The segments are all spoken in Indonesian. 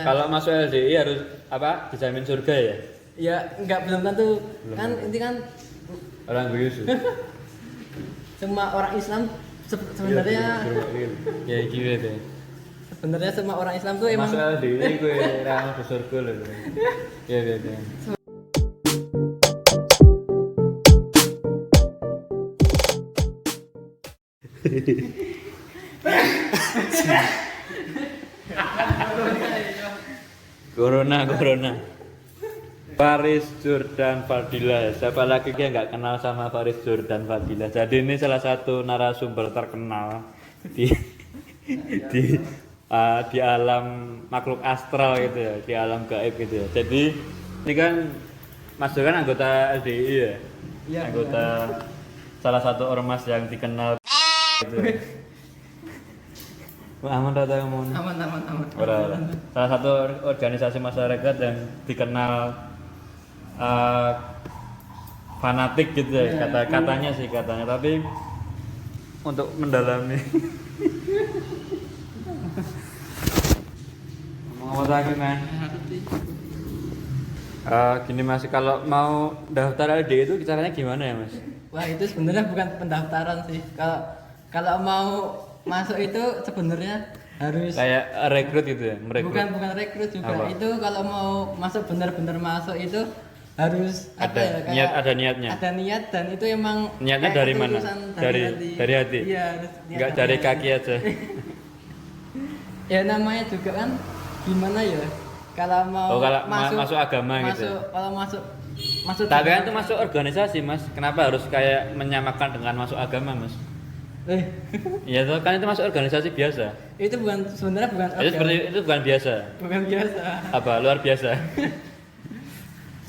Kalau masuk LDI harus apa? Dijamin surga ya? Ya enggak belum tentu. Kan inti kan Orang bius. semua orang Islam sebenarnya Ya gitu deh. sebenarnya semua orang Islam tuh emang Masuk LDI gue ra masuk surga lho. Ya ya ya. Corona. Faris Jordan Fadila. Siapa lagi yang nggak kenal sama Faris Jordan Fadila? Jadi ini salah satu narasumber terkenal di alam makhluk astral gitu ya, di alam gaib gitu ya. Jadi ini kan Mas Jordan kan anggota LDI ya? Iya, Anggota salah satu ormas yang dikenal gitu ya. Aman rata kamu. aman. Ora. Salah satu organisasi masyarakat yang dikenal fanatik gitu ya, katanya tapi untuk mendalami ngomong apa lagi man? Gini mas, kalau mau daftar LD itu caranya gimana ya mas? Wah itu sebenarnya bukan pendaftaran sih. Kalau mau masuk itu sebenarnya harus Kayak rekrut gitu ya, merekrut. bukan rekrut juga. Apa? Itu kalau mau masuk benar-benar masuk itu harus Ada niat, ada niatnya. Ada niat dan itu emang Niatnya kayak dari mana? ketulusan Dari hati. Iya, harus niat Enggak dari dari hati. kaki aja. Ya namanya juga kan gimana ya? Kalau mau Oh, kalau masuk agama gitu ya? Kalau masuk Tapi kan itu masuk organisasi mas, kenapa harus kayak menyamakan dengan masuk agama mas? Iya tuh kan itu masuk organisasi biasa. itu sebenarnya bukan Itu seperti itu bukan biasa. bukan biasa. Apa luar biasa?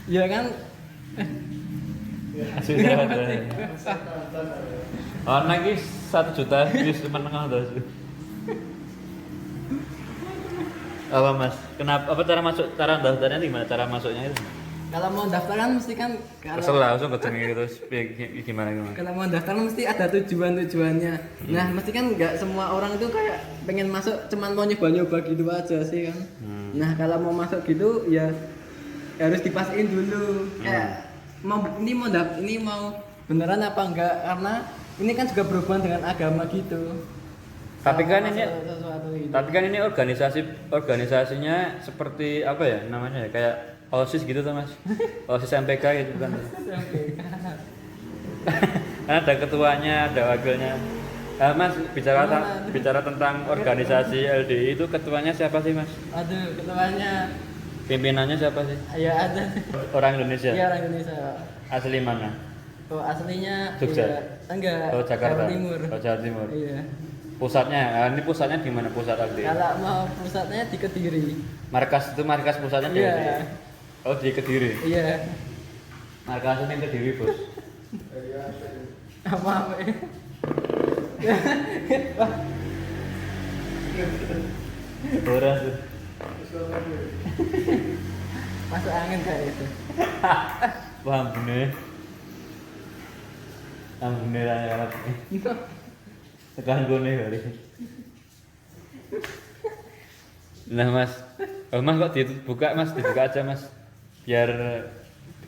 Ya kan Sudah ada. Oh lagi 1 juta views menengah tuh. Apa mas? Kenapa? Apa cara daftarnya gimana? Cara masuknya itu? kalau mau daftar kan mesti kan Kesel lah, langsung ketemu gitu terus gimana? kalau mau daftar mesti ada tujuannya. Nah, mesti kan nggak semua orang itu kayak pengen masuk cuman mau nyoba-nyoba gitu aja sih kan. Nah, kalau mau masuk gitu ya harus dipastiin dulu. Kayak ini mau beneran apa enggak karena ini kan juga berhubungan dengan agama gitu. Tapi Kalau kan ini masuk sesuatu gitu. Tapi kan ini organisasinya seperti apa ya namanya ya? Kayak OSIS gitu tuh mas, OSIS MPK gitu kan. Karena ada ketuanya, ada wakilnya. Mas bicara tentang organisasi LDI itu ketuanya siapa sih mas? Aduh, ketuanya Pimpinannya siapa sih? ya ada. Orang Indonesia. Iya, orang Indonesia. Asli mana? Oh, aslinya Jogja? ya, enggak. Oh Jakarta. Jawa Timur. Oh Jawa Timur. Iya. Pusatnya, ini pusatnya di mana pusat LDI? Kalau mau pusatnya di Kediri. Markas pusatnya di Iya. LDI. Oh di Kediri. Iya. Markasnya di Kediri bos. Apa ya? Boras tuh. Masuk angin kayak itu. Wah bener. Bener ya. Tekan gue nih kali. Nah mas, mas kok dibuka mas, dibuka aja mas, biar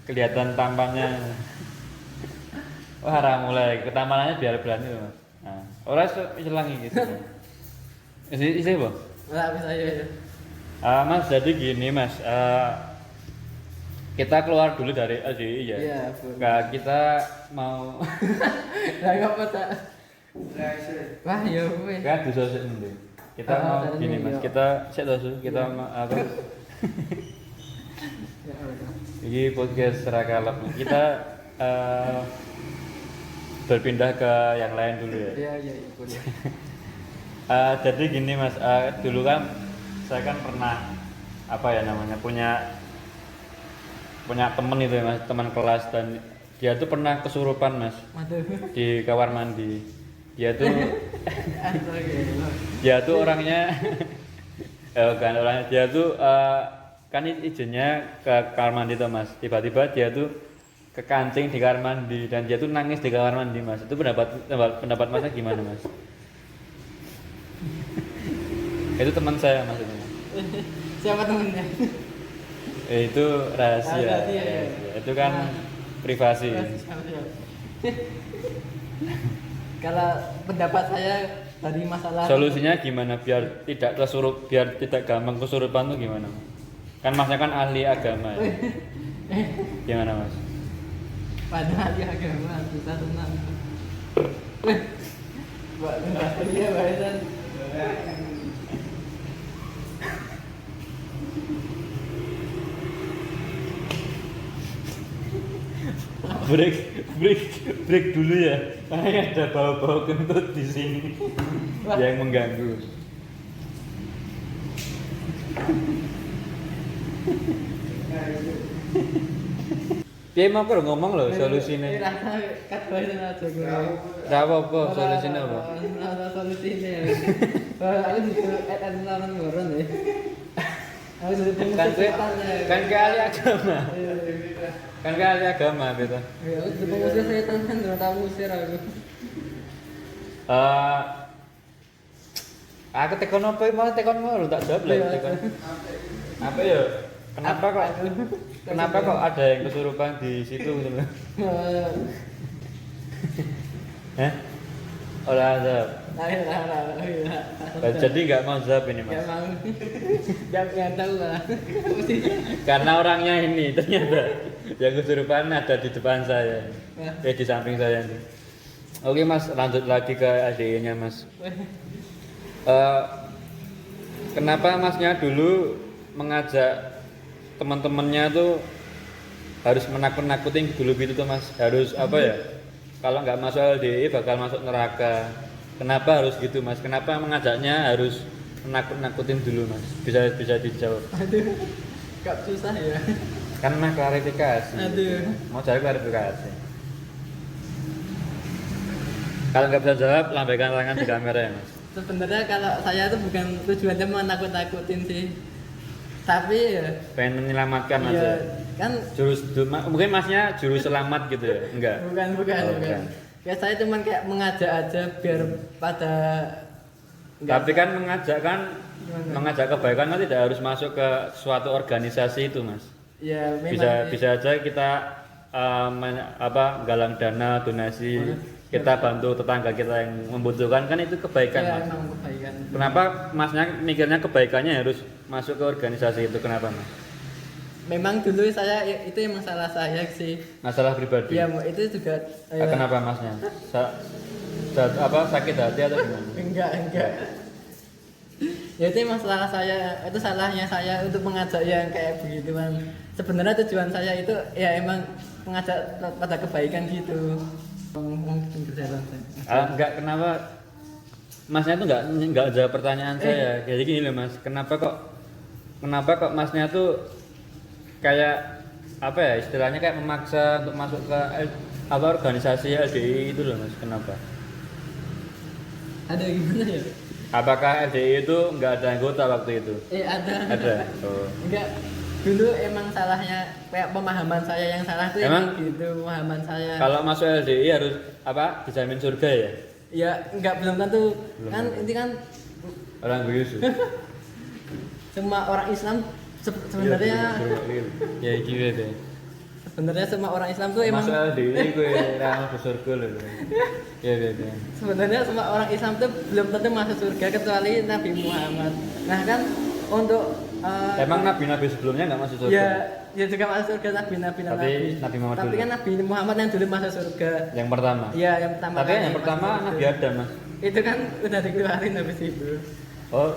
kelihatan tampannya. Wah mulai ketampanannya biar berani loh mas. Nah, orang selangi gitu. Isi apa? Lah bisa ya. Mas jadi gini mas, kita keluar dulu dari LDI ya. Iya, boleh. Nggak, kita mau. Lah apa tak? Wah, ya weh. Kan disosok nanti. Kita mau dari gini ini, mas, yuk. kita kita mau apa? Ya Allah. Ini podcast Serakalap. Kita berpindah ke yang lain dulu ya. Iya, boleh. Jadi gini mas, dulu kan saya kan pernah apa ya namanya punya temen itu ya mas, teman kelas dan dia tuh pernah kesurupan mas Waduh. di kamar mandi. Dia tuh Astagfirullah. dia tuh orangnya bukan orangnya, dia tuh kan izinnya ke kamar mandi tuh mas, tiba-tiba dia tuh kekancing di kamar mandi dan dia tuh nangis di kamar mandi mas. Itu pendapat masnya gimana mas? Itu teman saya mas itu. Siapa temennya? Itu rahasia. Rahasia, ya. Itu kan privasi. Kalau pendapat saya dari masalah Solusinya gimana biar tidak kesurup, biar tidak gampang kesurupan tuh gimana? Kan masnya kan ahli agama ya. Gimana mas? pada ahli agama kita tenang. Buat dia bahasan. break dulu ya. Karena ada bau-bau kentut di sini yang mengganggu. Dia mau perlu ngomong loh solusinya. Kat bahasan aja gue. Tidak apa-apa solusinya apa? Solusinya. Aku juga lawan ngoron ya. Aku jadi Kan pengusir gue setan ya. kan ke ahli agama. Kan ke ahli agama gitu. Ya, aku jadi pengusir setan kan udah tahu usir aku. Aku tekon apa malah tekon mau lu tak jawab lah tekon. Apa ya? Kenapa kok ada yang kesurupan di situ gitu loh? Hah? Olah azab. Jadi nggak mau azab ini mas? Nggak mau. Jangan tahu lah. Karena orangnya ini ternyata yang kesurupan ada di depan saya, di samping saya ini. Oke mas, lanjut lagi ke ADE-nya mas. Kenapa masnya dulu mengajak teman-temannya tuh harus menakut-nakutin dulu gitu tuh mas? Harus apa ya? Kalau nggak masuk LDI bakal masuk neraka. Kenapa harus gitu mas? Kenapa mengajaknya harus menakut-nakutin dulu mas? Bisa dijawab. Aduh, gak susah ya. Kan mah klarifikasi. Aduh. Mau cari klarifikasi. Kalau nggak bisa jawab, lambaikan tangan di kamera ya mas. Sebenarnya kalau saya tuh bukan tujuannya menakut-nakutin sih. Tapi ya Pengen menyelamatkan iya, aja. kan Mungkin masnya juru selamat gitu ya? Enggak. bukan. Ya saya cuman kayak mengajak aja biar pada Tapi kan mengajak Gimana? mengajak kebaikan kan tidak harus masuk ke suatu organisasi itu mas. ya memang Bisa aja kita galang dana donasi, kita bantu tetangga kita yang membutuhkan, kan itu kebaikan ya, mas. emang kebaikan. Kenapa masnya mikirnya kebaikannya harus masuk ke organisasi itu, kenapa mas? Memang dulu saya itu emang salah saya sih. Masalah pribadi. Iya, itu juga Kenapa masnya? Sakit hati atau gimana? enggak. Ya itu emang salah saya, itu salahnya saya untuk mengajak yang kayak begituan. Sebenarnya tujuan saya itu ya emang mengajak pada kebaikan gitu. Enggak, kenapa masnya tuh enggak jawab pertanyaan saya. Jadi gini loh mas, kenapa kok masnya tuh kayak apa ya istilahnya, kayak memaksa untuk masuk ke organisasi LDI itu loh mas, kenapa? Ada gimana ya? Apakah LDI itu enggak ada anggota waktu itu? Ada. Oh. Enggak, dulu emang salahnya kayak pemahaman saya yang salah tuh Emang gitu pemahaman saya. Kalau masuk LDI harus dijamin surga ya? Ya enggak, belum tentu. Kan tentu. ini kan Orang Buyus. semua orang Islam sebenarnya Ya gitu deh. sebenarnya semua orang Islam tuh emang Masuk LDI gue ramah ke surga loh. Ya. sebenarnya semua orang Islam tuh belum tentu masuk surga kecuali Nabi Muhammad. Nah kan untuk Emang nabi-nabi sebelumnya nggak masuk surga? ya juga masuk surga nabi-nabi. Tapi Nabi Muhammad Tapi dulu. kan Nabi Muhammad yang dulu masuk surga. Yang pertama. Iya, yang pertama. Tapi yang kali pertama masuk Nabi surga. Adam mas. Itu kan udah dikeluarin habis itu. Oh,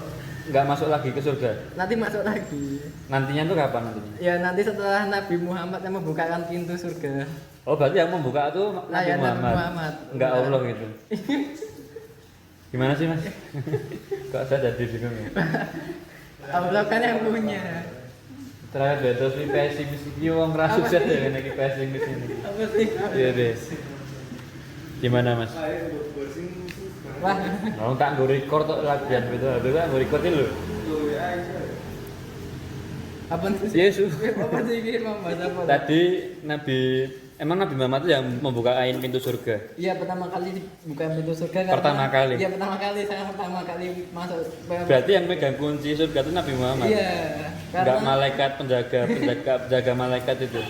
nggak masuk lagi ke surga? Nanti masuk lagi. Nantinya tuh kapan nantinya? Ya nanti setelah Nabi Muhammad yang membukakan pintu surga. Oh, berarti yang membuka tuh Nabi Ya, Nabi Muhammad. Muhammad. Nggak Allah gitu. Gimana sih mas? Kok saya jadi bingung ya? Allah kan yang punya. Terakhir betul sih pesimis iki wong ra sukses ya nek iki pesimis ini. Apa sih? Iya deh. Gimana mas? Wah, Mau tak nggo record tok latihan gitu. Habis tak nggo record lho. apa sih? Yesus. Apa sih ini membahas apa? Tadi Nabi emang Nabi Muhammad itu yang membukain pintu surga. Iya pertama kali buka pintu surga. Pertama kali? Iya saya pertama kali masuk. Berarti yang megang kunci surga itu Nabi Muhammad. Iya. Enggak malaikat penjaga malaikat itu.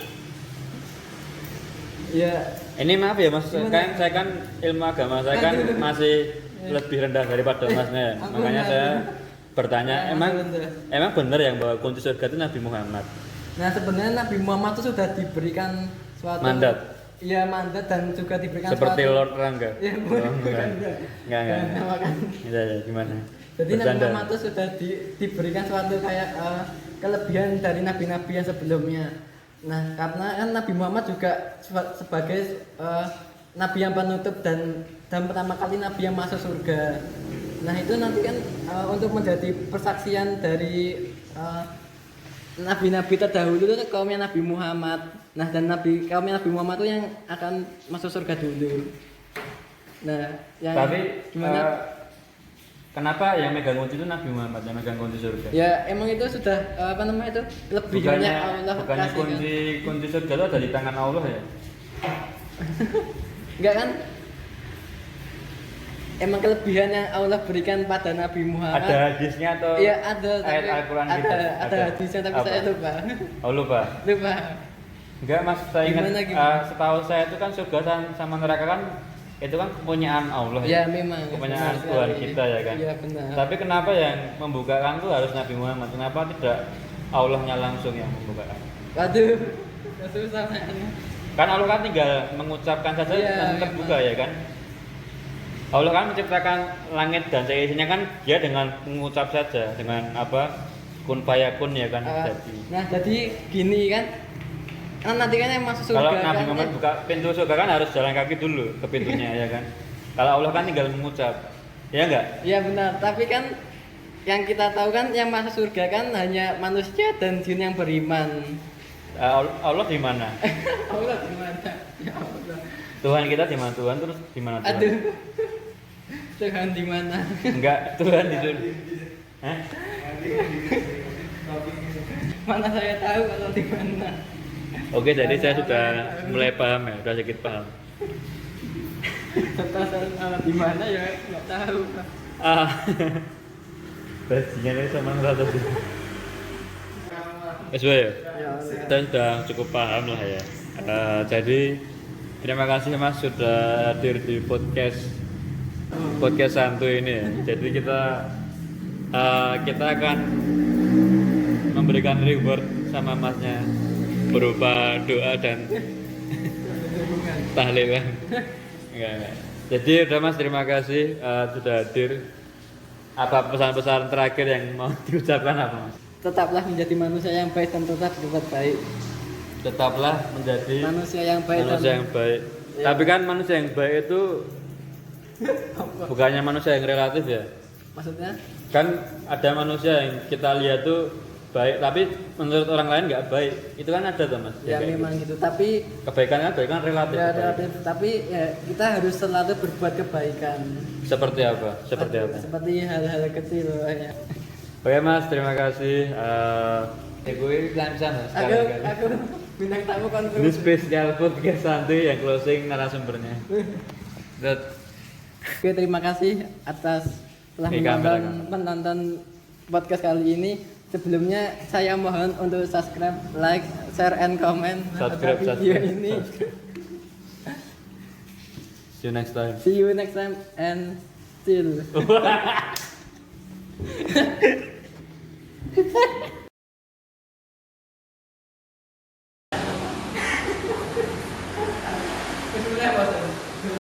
Iya. Ini maaf ya Mas, saya kan ilmu agama saya kan masih lebih rendah daripada Masnya. Makanya saya bertanya, emang benar yang bawa kunci surga itu Nabi Muhammad? Nah sebenarnya Nabi Muhammad itu sudah diberikan suatu mandat. Iya mandat dan juga diberikan seperti suatu, Lord Rangga. Iya bukan. Enggak. Iya gimana? Jadi Nabi Muhammad itu sudah diberikan suatu kayak kelebihan dari nabi-nabi yang sebelumnya. Nah karena kan Nabi Muhammad juga sebagai nabi yang penutup dan pertama kali nabi yang masuk surga. Nah itu nanti kan untuk menjadi persaksian dari nabi-nabi terdahulu itu kaumnya Nabi Muhammad. Nah dan kaumnya Nabi Muhammad itu yang akan masuk surga dulu. Nah yang tapi gimana? Kenapa yang megang kunci itu Nabi Muhammad yang megang kunci surga? Ya emang itu sudah apa namanya itu lebihnya Allah. Bukannya kunci surga itu ada di tangan Allah ya? Enggak kan? Emang kelebihan yang Allah berikan pada Nabi Muhammad. Ada hadisnya atau? Iya ada. Ayat Al-Quran gitu? Ada hadisnya tapi apa? saya lupa. Oh lupa? Lupa. Enggak Mas, saya ingat Gimana? setahu saya itu kan surga sama neraka kan itu kan kepunyaan Allah Ya memang. kepunyaan Tuhan kita ya kan. Iya benar. Tapi kenapa yang membukakan itu harus Nabi Muhammad? Kenapa tidak Allahnya langsung yang membukakan? Waduh. Susah. Kan Allah kan tinggal mengucapkan saja dan terbuka ya kan. Allah kan menciptakan langit dan seisinya kan dia dengan mengucap saja dengan apa kun fayakun ya kan jadi. Nah jadi gini kan nanti kan yang masuk surga. Kalau Nabi Muhammad buka pintu surga kan harus jalan kaki dulu ke pintunya ya kan. Kalau Allah kan tinggal mengucap, ya enggak? Iya benar. Tapi kan yang kita tahu kan yang masuk surga kan hanya manusia dan jin yang beriman. Allah di mana? Allah di mana? Ya Allah. Tuhan kita di mana Tuhan terus di mana Tuhan? Aduh. Tuhan di mana? Enggak, Tuhan di surga. Hah? Mana saya tahu kalau di mana. Oke, jadi saya sudah mulai paham ya, sudah sedikit paham. Tentang di mana ya nggak tahu. Bajingan ini sama rata sih. Ya, kita sudah cukup paham lah ya. Jadi terima kasih Mas sudah hadir di podcast santuy ini ya. Jadi kita akan memberikan reward sama Masnya berupa doa dan tahlilan. Enggak. Jadi udah Mas terima kasih sudah hadir. Apa pesan-pesan terakhir yang mau diucapkan apa Mas? Tetaplah menjadi manusia yang baik dan tetap berbuat baik. Tetaplah menjadi manusia yang baik. Ya. Tapi kan manusia yang baik itu bukannya manusia yang relatif ya? Maksudnya? Kan ada manusia yang kita lihat tuh baik, tapi menurut orang lain nggak baik. Itu kan ada tuh Mas. Ya memang gitu. Tapi kebaikan kan relatif. Ya, relatif. Tapi ya kita harus selalu berbuat kebaikan. Seperti apa? Seperti hal-hal kecil ya. Oke Mas, terima kasih. Gue iklan sana. Aku bintang tamu konfirmasi. Ini spesial podcast santuy yang closing narasumbernya. Oke, terima kasih atas telah menonton podcast kali ini. Sebelumnya saya mohon untuk subscribe, like, share, and comment video ini. See you next time and still.